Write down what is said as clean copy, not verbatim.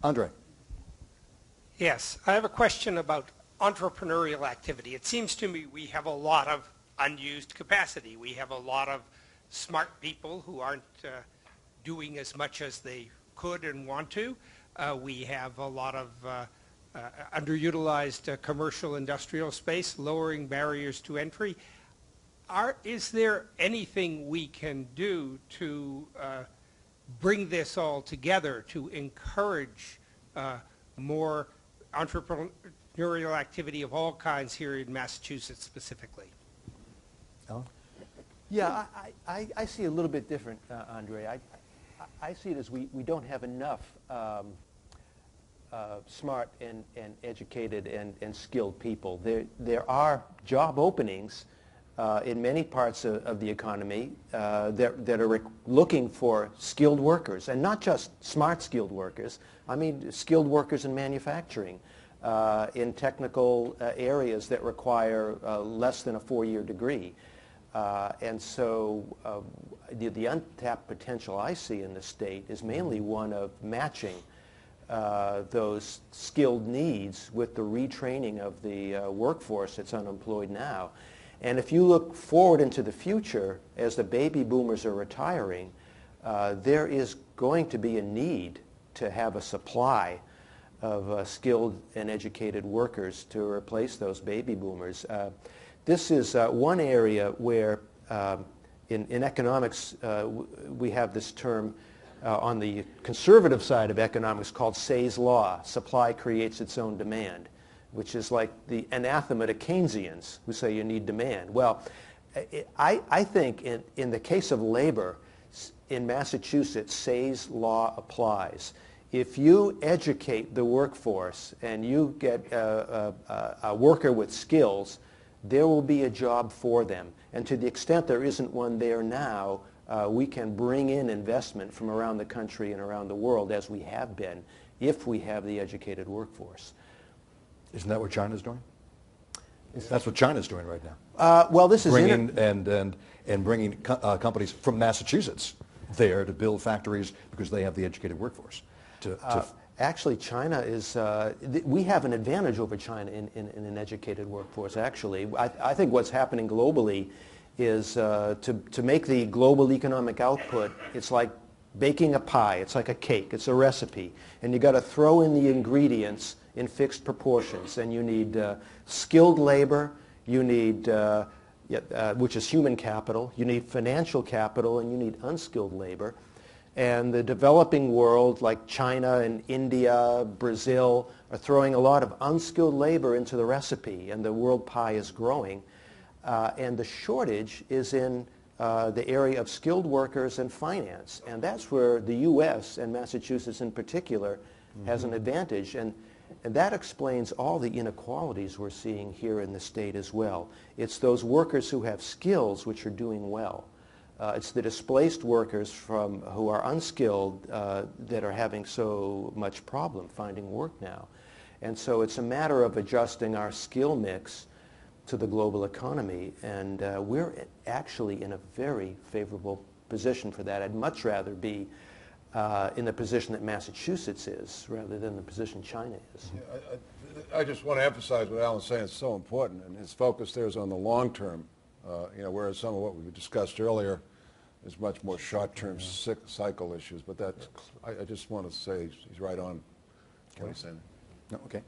Andre. Yes, I have a question about entrepreneurial activity. It seems to me we have a lot of unused capacity. We have a lot of smart people who aren't doing as much as they could and want to. We have a lot of underutilized commercial industrial space, lowering barriers to entry. Is there anything we can do to bring this all together to encourage more entrepreneurial activity of all kinds here in Massachusetts specifically? Ellen? Yeah, I see it a little bit different, Andre. I see it as we don't have enough smart and educated and skilled people. There are job openings in many parts of the economy that are looking for skilled workers, and not just smart skilled workers. I mean skilled workers in manufacturing, in technical areas that require less than a 4-year degree. And so the untapped potential I see in the state is mainly one of matching those skilled needs with the retraining of the workforce that's unemployed now. And if you look forward into the future, as the baby boomers are retiring, there is going to be a need to have a supply of skilled and educated workers to replace those baby boomers. This is one area where in economics we have this term on the conservative side of economics called Say's law, supply creates its own demand, which is like the anathema to Keynesians who say you need demand. Well, I think in the case of labor, in Massachusetts, Say's law applies. If you educate the workforce and you get a worker with skills, there will be a job for them. And to the extent there isn't one there now, we can bring in investment from around the country and around the world, as we have been, if we have the educated workforce. Isn't that what China's doing? That's what China's doing right now. Well, this is bringing bringing companies from Massachusetts there to build factories because they have the educated workforce. Actually, China is, we have an advantage over China in an educated workforce, actually. I think what's happening globally is to make the global economic output, it's like baking a pie. It's like a cake. It's a recipe. And you got to throw in the ingredients in fixed proportions. And you need skilled labor, you need, which is human capital, you need financial capital, and you need unskilled labor. And the developing world, like China and India, Brazil, are throwing a lot of unskilled labor into the recipe, and the world pie is growing. And the shortage is in the area of skilled workers and finance. And that's where the U.S., and Massachusetts in particular, has an advantage. And that explains all the inequalities we're seeing here in the state as well. It's those workers who have skills which are doing well. It's the displaced workers who are unskilled that are having so much problem finding work now. And so it's a matter of adjusting our skill mix to the global economy. And we're actually in a very favorable position for that. I'd much rather be in the position that Massachusetts is rather than the position China is. Yeah, I just want to emphasize what Alan's saying is so important, and his focus there is on the long term. Whereas some of what we discussed earlier is much more short-term cycle issues. But I just want to say he's right on what he's saying. No, okay.